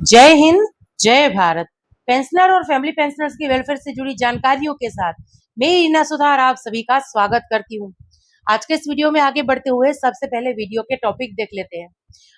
जय हिंद, जय भारत। पेंशनर और फैमिली पेंशनर्स के वेलफेयर से जुड़ी जानकारियों के साथ मैं रीना सुधार आप सभी का स्वागत करती हूँ। आज के इस वीडियो में आगे बढ़ते हुए सबसे पहले वीडियो के टॉपिक देख लेते हैं।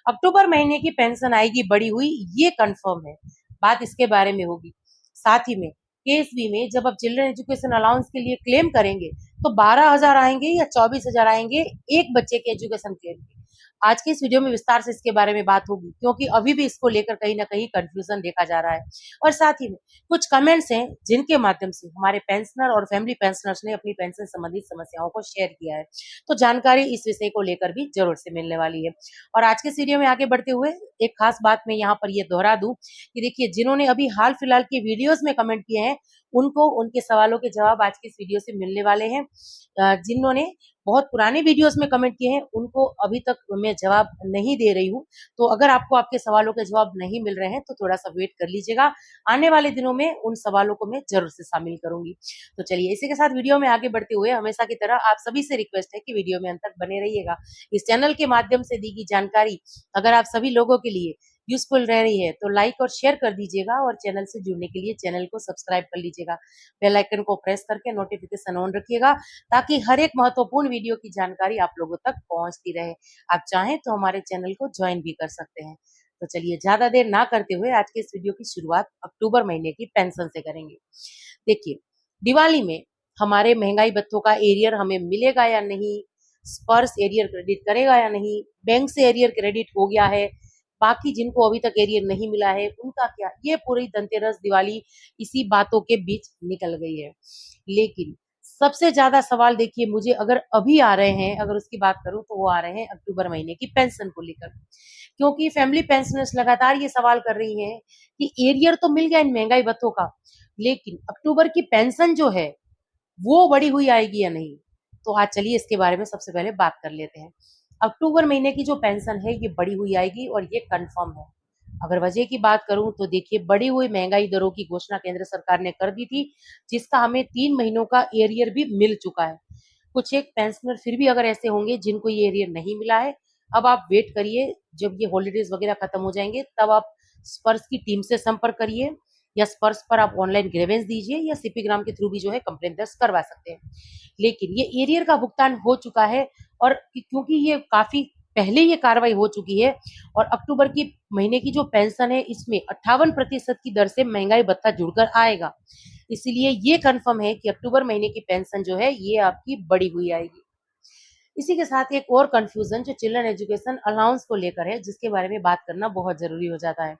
अक्टूबर महीने की पेंशन आएगी बढ़ी हुई, ये कंफर्म है। बात इसके बारे में होगी। साथ ही में केएसबी में जब आप चिल्ड्रन एजुकेशन अलाउंस के लिए क्लेम करेंगे तो 12,000 आएंगे या 24,000 आएंगे एक बच्चे के एजुकेशन क्लेम के। आज के इस वीडियो में विस्तार से इसके बारे में बात होगी, क्योंकि अभी भी इसको लेकर कहीं ना कहीं कंफ्यूजन देखा जा रहा है। और साथ ही में कुछ कमेंट्स हैं जिनके माध्यम से हमारे पेंशनर और फैमिली पेंशनर्स ने अपनी पेंशन संबंधित समस्याओं को शेयर किया है, तो जानकारी इस विषय को लेकर भी जरूर से मिलने वाली है। और आज के इस वीडियो में आगे बढ़ते हुए एक खास बात मैं यहाँ पर ये दोहरा दूं कि देखिए, जिन्होंने अभी हाल फिलहाल के वीडियोस में कमेंट किए हैं उनको उनके सवालों के जवाब आज के इस वीडियो से मिलने वाले हैं। जिन्होंने बहुत पुराने वीडियोस में कमेंट किए हैं उनको अभी तक मैं जवाब नहीं दे रही हूँ, तो अगर आपको आपके सवालों के जवाब नहीं मिल रहे हैं तो थोड़ा सा वेट कर लीजिएगा। आने वाले दिनों में उन सवालों को मैं जरूर से शामिल करूंगी। तो चलिए, इसी के साथ वीडियो में आगे बढ़ते हुए हमेशा की तरह आप सभी से रिक्वेस्ट है कि वीडियो में अंत तक बने रहिएगा। इस चैनल के माध्यम से दी गई जानकारी अगर आप सभी लोगों के लिए यूजफुल रह रही है तो लाइक और शेयर कर दीजिएगा, और चैनल से जुड़ने के लिए चैनल को सब्सक्राइब कर लीजिएगा। बेल आइकन को प्रेस करके नोटिफिकेशन ऑन रखिएगा, ताकि हर एक महत्वपूर्ण वीडियो की जानकारी आप लोगों तक पहुंचती रहे। आप चाहें तो हमारे चैनल को ज्वाइन भी कर सकते हैं। तो चलिए, ज्यादा देर ना करते हुए आज के इस वीडियो की शुरुआत अक्टूबर महीने की पेंशन से करेंगे। देखिए, दिवाली में हमारे महंगाई भत्तों का एरियर हमें मिलेगा या नहीं, स्पर्श एरियर क्रेडिट करेगा या नहीं, बैंक से एरियर क्रेडिट हो गया है, बाकी जिनको अभी तक एरियर नहीं मिला है उनका क्या, ये पूरी धनतेरस दिवाली इसी बातों के बीच निकल गई है। लेकिन सबसे ज्यादा सवाल देखिए मुझे अगर अभी आ रहे हैं, अगर उसकी बात करूं तो वो आ रहे हैं अक्टूबर महीने की पेंशन को लेकर, क्योंकि फैमिली पेंशनर्स लगातार ये सवाल कर रही हैं कि एरियर तो मिल गया इन महंगाई भत्तों का, लेकिन अक्टूबर की पेंशन जो है वो बढ़ी हुई आएगी या नहीं। तो आज चलिए इसके बारे में सबसे पहले बात कर लेते हैं। अक्टूबर महीने की जो पेंशन है ये बढ़ी हुई आएगी और ये कंफर्म है। अगर वजह की बात करूं तो देखिए, बढ़ी हुई महंगाई दरों की घोषणा केंद्र सरकार ने कर दी थी, जिसका हमें 3 महीनों का एरियर भी मिल चुका है। कुछ एक पेंशनर फिर भी अगर ऐसे होंगे जिनको ये एरियर नहीं मिला है, अब आप वेट करिए, जब ये हॉलीडेज वगैरह खत्म हो जाएंगे तब आप स्पर्श की टीम से संपर्क करिए, या स्पर्श पर आप ऑनलाइन ग्रेवेंस दीजिए, या सीपी ग्राम के थ्रू भी जो है कंप्लेंट दर्ज करवा सकते हैं। लेकिन ये एरियर का भुगतान हो चुका है, और क्योंकि ये काफी पहले ये कार्रवाई हो चुकी है, और अक्टूबर की महीने की जो पेंशन है इसमें 58% की दर से महंगाई भत्ता जुड़कर आएगा, इसीलिए ये कंफर्म है कि अक्टूबर महीने की पेंशन जो है ये आपकी बढ़ी हुई आएगी। इसी के साथ एक और कंफ्यूजन जो चिल्ड्रन एजुकेशन अलाउंस को लेकर है, जिसके बारे में बात करना बहुत जरूरी हो जाता है।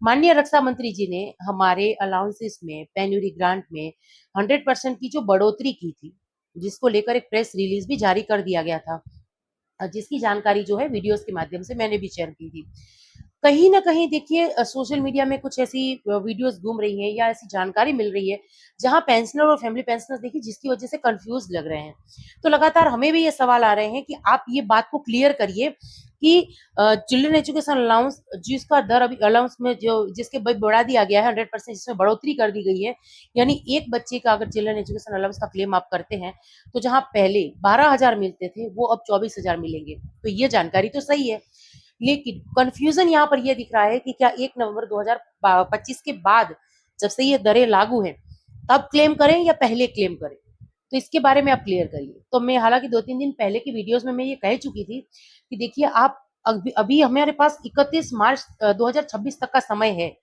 माननीय रक्षा मंत्री जी ने हमारे अलाउंसेस में, पेन्यूरी ग्रांट में 100% की जो बढ़ोतरी की थी, जिसको लेकर एक प्रेस रिलीज भी जारी कर दिया गया था, जिसकी जानकारी जो है वीडियोस के माध्यम से मैंने भी शेयर की थी। कहीं ना कहीं देखिए, सोशल मीडिया में कुछ ऐसी वीडियोस घूम रही हैं या ऐसी जानकारी मिल रही है जहां पेंशनर और फैमिली पेंशनर देखिए जिसकी वजह से कंफ्यूज लग रहे हैं। तो लगातार हमें भी ये सवाल आ रहे हैं कि आप ये बात को क्लियर करिए कि चिल्ड्रन एजुकेशन अलाउंस जिसका दर अभी अलाउंस में जो जिसके बढ़ा दिया गया है 100%, जिसमें बढ़ोतरी कर दी गई है, यानी एक बच्चे का अगर चिल्ड्रन एजुकेशन अलाउंस का क्लेम आप करते हैं तो जहां पहले 12,000 मिलते थे वो अब 24,000 मिलेंगे। तो ये जानकारी तो सही है, लेकिन कंफ्यूजन यहाँ पर यह दिख रहा है कि क्या 1 नवंबर 2025 के बाद, जब से ये दरें लागू हैं, तब क्लेम करें या पहले क्लेम करें। तो इसके बारे में आप क्लियर करिए। तो मैं हालांकि 2-3 दिन पहले की वीडियोस में मैं ये कह चुकी थी कि देखिए, आप अभी अभी हमारे पास 31 मार्च 2026 तक का समय है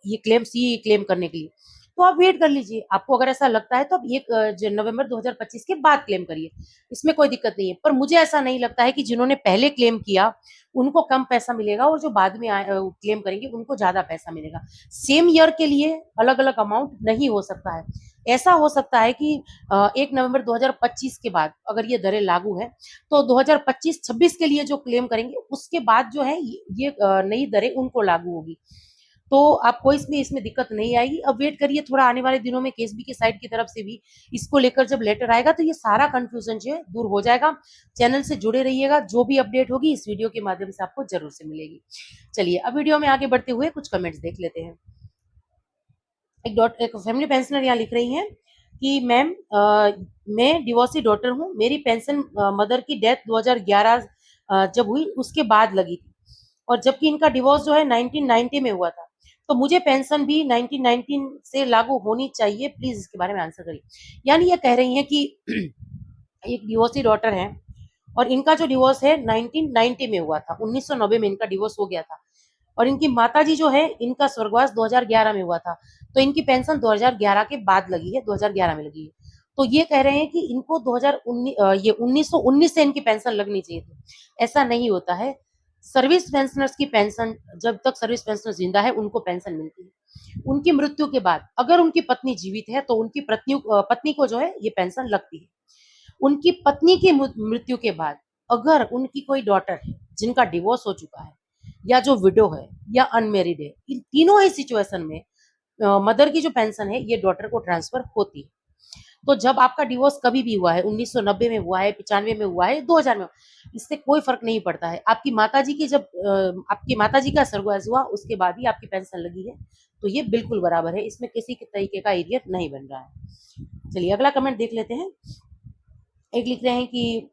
ये क्लेम करने के लिए। तो आप वेट कर लीजिए, आपको अगर ऐसा लगता है तो आप 1 नवंबर 2025 के बाद क्लेम करिए, इसमें कोई दिक्कत नहीं है। पर मुझे ऐसा नहीं लगता है कि जिन्होंने पहले क्लेम किया उनको कम पैसा मिलेगा, और जो बाद में क्लेम करेंगे उनको ज्यादा पैसा मिलेगा। सेम ईयर के लिए अलग अलग अमाउंट नहीं हो सकता है। ऐसा हो सकता है कि 1 नवंबर 2025 के बाद अगर ये दरें लागू है तो 2025-26 के लिए जो क्लेम करेंगे उसके बाद जो है ये नई दरें उनको लागू होगी। तो आपको इसमें दिक्कत नहीं आएगी। अब वेट करिए, थोड़ा आने वाले दिनों में केएसबी की साइड की तरफ से भी इसको लेकर जब लेटर आएगा तो ये सारा कंफ्यूजन जो है दूर हो जाएगा। चैनल से जुड़े रहिएगा, जो भी अपडेट होगी इस वीडियो के माध्यम से आपको जरूर से मिलेगी। चलिए, अब वीडियो में आगे बढ़ते हुए कुछ कमेंट्स देख लेते हैं। एक फैमिली पेंशनर यहाँ लिख रही हैं कि मैम, मैं डिवोर्सी डॉटर हूँ, मेरी पेंशन मदर की डेथ 2011 जब हुई उसके बाद लगी थी, और जबकि इनका डिवोर्स जो है 1990 में हुआ था। तो मुझे पेंशन भी 1919 से लागू होनी चाहिए, प्लीज इसके बारे में आंसर करिए। यानी ये कह रही हैं कि एक डिवोर्सी डॉटर है और इनका जो डिवोर्स है 1990 में हुआ था, 1990 में इनका डिवोर्स हो गया था, और इनकी माताजी जो है इनका स्वर्गवास 2011 में हुआ था, तो इनकी पेंशन 2011 के बाद लगी है, 2011 में लगी है। तो ये कह रहे हैं कि इनको 2019 ये 1919 से इनकी पेंशन लगनी चाहिए थी। ऐसा नहीं होता है। सर्विस पेंशनर्स की पेंशन, जब तक सर्विस पेंशनर जिंदा है उनको पेंशन मिलती है। उनकी मृत्यु के बाद अगर उनकी पत्नी जीवित है तो उनकी पत्नी को जो है ये पेंशन लगती है। उनकी पत्नी की मृत्यु के बाद अगर उनकी कोई डॉटर है जिनका डिवोर्स हो चुका है, या जो विडो है, या अनमेरिड है, इन तीनों ही सिचुएशन में मदर की जो पेंशन है ये डॉटर को ट्रांसफर होती है। तो जब आपका डिवोर्स कभी भी हुआ है, 1990 में हुआ है, 95 में हुआ है, 2000 में हुआ, इससे कोई फर्क नहीं पड़ता है। आपकी माताजी की जब आपकी माताजी का स्वर्गवास हुआ उसके बाद ही आपकी पेंशन लगी है, तो ये बिल्कुल बराबर है, इसमें किसी के तरीके का एरियर नहीं बन रहा है। चलिए अगला कमेंट देख लेते हैं। एक लिख रहे हैं कि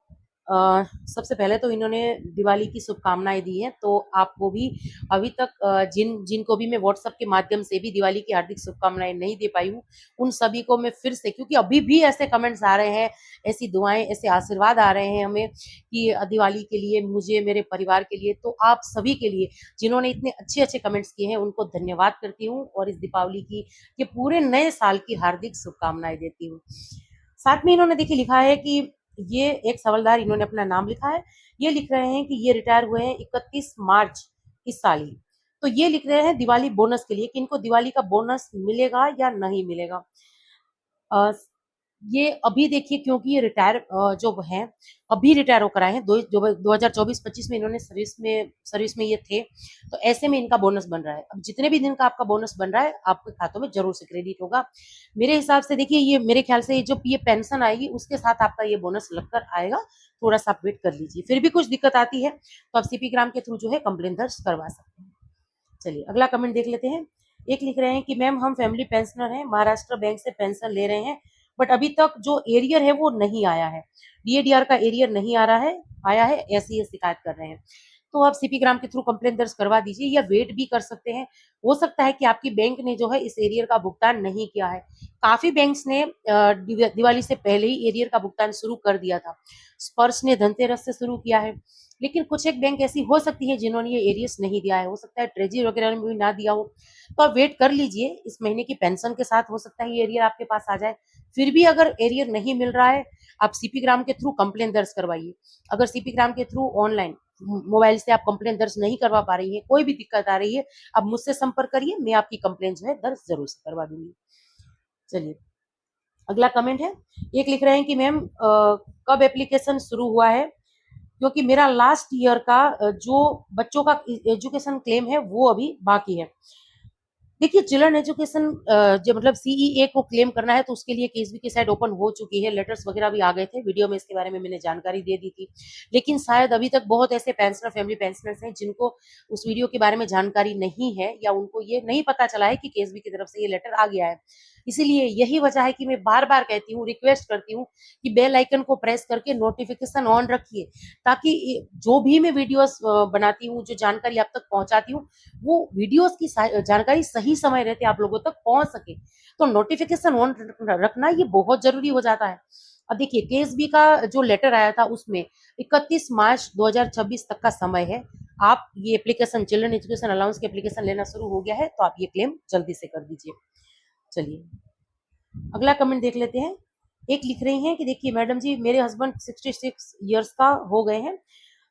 सबसे पहले तो इन्होंने दिवाली की शुभकामनाएं दी हैं, तो आपको भी अभी तक जिनको भी मैं व्हाट्सएप के माध्यम से भी दिवाली की हार्दिक शुभकामनाएं नहीं दे पाई हूँ, उन सभी को मैं फिर से, क्योंकि अभी भी ऐसे कमेंट्स आ रहे हैं, ऐसी दुआएं, ऐसे आशीर्वाद आ रहे हैं हमें कि दिवाली के लिए, मुझे, मेरे परिवार के लिए, तो आप सभी के लिए जिन्होंने इतने अच्छे अच्छे कमेंट्स किए हैं उनको धन्यवाद करती हूँ, और इस दीपावली की, ये पूरे नए साल की हार्दिक शुभकामनाएं देती हूँ। साथ में इन्होंने देखिए लिखा है कि ये एक सवालदार, इन्होंने अपना नाम लिखा है, ये लिख रहे हैं कि ये रिटायर हुए हैं 31 मार्च इस साल ही। तो ये लिख रहे हैं दिवाली बोनस के लिए कि इनको दिवाली का बोनस मिलेगा या नहीं मिलेगा। अ, ये अभी देखिए, क्योंकि ये रिटायर जो हैं, अभी रिटायर होकर आए हैं, 2024-25 में इन्होंने सर्विस में ये थे, तो ऐसे में इनका बोनस बन रहा है। अब जितने भी दिन का आपका बोनस बन रहा है आपके खातों में जरूर से क्रेडिट होगा। मेरे हिसाब से देखिए, ये मेरे ख्याल से जो ये पेंशन आएगी उसके साथ आपका ये बोनस लगकर आएगा, थोड़ा सा आप वेट कर लीजिए। फिर भी कुछ दिक्कत आती है तो आप सीपी ग्राम के थ्रू जो है कंप्लेन दर्ज करवा सकते हैं। चलिए अगला कमेंट देख लेते हैं। एक लिख रहे हैं कि मैम हम फैमिली पेंशनर हैं, महाराष्ट्र बैंक से पेंशन ले रहे हैं, बट अभी तक जो एरियर है वो नहीं आया है, डीएडीआर का एरियर नहीं आ रहा है, आया है, ऐसी ये शिकायत कर रहे हैं। तो आप सीपी ग्राम के थ्रू कंप्लेन दर्ज करवा दीजिए, या वेट भी कर सकते हैं। हो सकता है कि आपकी बैंक ने जो है इस एरियर का भुगतान नहीं किया है। काफी बैंक्स ने दिवाली से पहले ही एरियर का भुगतान शुरू कर दिया था। स्पर्श ने धनतेरस से शुरू किया है, लेकिन कुछ एक बैंक ऐसी हो सकती है जिन्होंने ये एरियर्स नहीं दिया है, हो सकता है ट्रेजरी वगैरह में भी ना दिया हो, तो आप वेट कर लीजिए, इस महीने की पेंशन के साथ हो सकता है ये एरियर आपके पास आ जाए। फिर भी अगर एरियर नहीं मिल रहा है, आप सीपी ग्राम के थ्रू कंप्लेन दर्ज करवाइए। अगर सीपी ग्राम के थ्रू ऑनलाइन मोबाइल से आप कंप्लेन दर्ज नहीं करवा पा रही है, कोई भी दिक्कत आ रही है, आप मुझसे संपर्क करिए, मैं आपकी कंप्लेन जो है दर्ज जरूर से करवा दूंगी। चलिए अगला कमेंट है। एक लिख रहे हैं कि मैम कब एप्लीकेशन शुरू हुआ है, क्योंकि मेरा लास्ट ईयर का जो बच्चों का एजुकेशन क्लेम है वो अभी बाकी है। देखिए चिल्ड्रन एजुकेशन जो मतलब सीईए को क्लेम करना है तो उसके लिए केसबी की साइट ओपन हो चुकी है, लेटर्स वगैरह भी आ गए थे, वीडियो में इसके बारे में मैंने जानकारी दे दी थी। लेकिन शायद अभी तक बहुत ऐसे पेंशनर, फैमिली पेंशनर्स हैं जिनको उस वीडियो के बारे में जानकारी नहीं है, या उनको ये नहीं पता चला है कि केसबी की तरफ से ये लेटर आ गया है। इसीलिए यही वजह है कि मैं बार बार कहती हूँ, रिक्वेस्ट करती हूँ कि बेल आइकन को प्रेस करके नोटिफिकेशन ऑन रखिए, ताकि जो भी मैं वीडियोस बनाती हूँ, जो जानकारी आप तक पहुंचाती हूँ, वो वीडियोस की जानकारी सही समय रहते आप लोगों तक पहुंच सके। तो नोटिफिकेशन ऑन रखना ये बहुत जरूरी हो जाता है। अब देखिए केएसबी का जो लेटर आया था उसमें 31 मार्च 2026 तक का समय है। आप ये एप्लीकेशन, चिल्ड्रन एजुकेशन अलाउंस की एप्लीकेशन लेना शुरू हो गया है, तो आप ये क्लेम जल्दी से कर दीजिए। चलिए अगला कमेंट देख लेते हैं। एक लिख रही हैं कि देखिए मैडम जी, मेरे हस्बैंड 66 ईयर्स का हो गए हैं,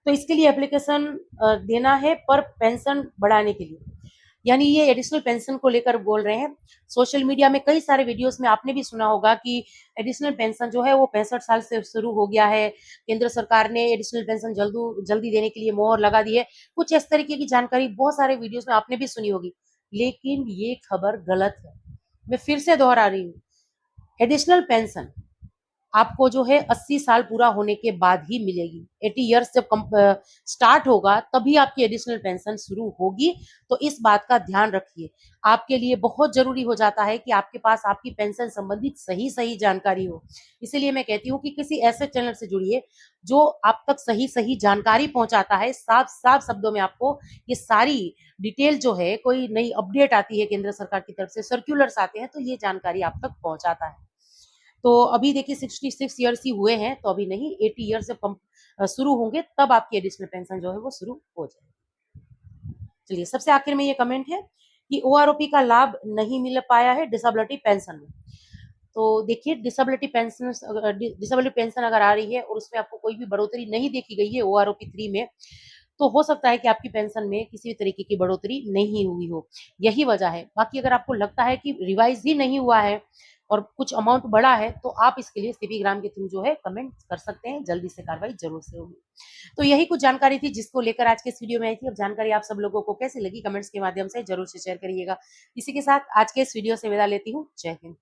तो इसके लिए एप्लीकेशन देना है पर पेंशन बढ़ाने के लिए, यानी ये एडिशनल पेंशन को लेकर बोल रहे हैं। सोशल मीडिया में कई सारे वीडियोस में आपने भी सुना होगा कि एडिशनल पेंशन जो है वो 65 साल से शुरू हो गया है, केंद्र सरकार ने एडिशनल पेंशन जल्दी देने के लिए मोहर लगा दी है। कुछ इस तरीके की जानकारी बहुत सारे वीडियोस में आपने भी सुनी होगी, लेकिन ये खबर गलत है। मैं फिर से दोहरा रही हूँ, एडिशनल पेंशन आपको जो है 80 साल पूरा होने के बाद ही मिलेगी। 80 ईयर्स जब स्टार्ट होगा तभी आपकी एडिशनल पेंशन शुरू होगी। तो इस बात का ध्यान रखिए। आपके लिए बहुत जरूरी हो जाता है कि आपके पास आपकी पेंशन संबंधित सही सही जानकारी हो। इसीलिए मैं कहती हूँ कि किसी ऐसे चैनल से जुड़िए जो आप तक सही सही जानकारी पहुंचाता है, साफ साफ शब्दों में आपको ये सारी डिटेल जो है, कोई नई अपडेट आती है केंद्र सरकार की तरफ से, सर्कुलर्स आते हैं, तो ये जानकारी आप तक पहुंचाता है। तो अभी देखिए 66 ईयर्स ही हुए हैं, तो अभी नहीं, 80 ईयर्स जब शुरू होंगे तब आपकी एडिशनल पेंशन जो है वो शुरू हो जाएगी। चलिए, सबसे आखिर में ये कमेंट है कि ओआरओपी का लाभ नहीं मिल पाया है डिसेबिलिटी पेंशन में। तो देखिए, डिसेबिलिटी पेंशन अगर आ रही है और उसमें आपको कोई भी बढ़ोतरी नहीं देखी गई है ओआरओपी 3 में, तो हो सकता है कि आपकी पेंशन में किसी भी तरीके की बढ़ोतरी नहीं हुई हो, यही वजह है। बाकी अगर आपको लगता है कि रिवाइज ही नहीं हुआ है और कुछ अमाउंट बढ़ा है, तो आप इसके लिए सीपी ग्राम के थ्रू जो है कमेंट कर सकते हैं, जल्दी से कार्रवाई जरूर से होगी। तो यही कुछ जानकारी थी जिसको लेकर आज के इस वीडियो में आई थी। अब जानकारी आप सब लोगों को कैसी लगी, कमेंट्स के माध्यम से जरूर से शेयर करिएगा। इसी के साथ आज के इस वीडियो से विदा लेती हूँ। जय हिंद।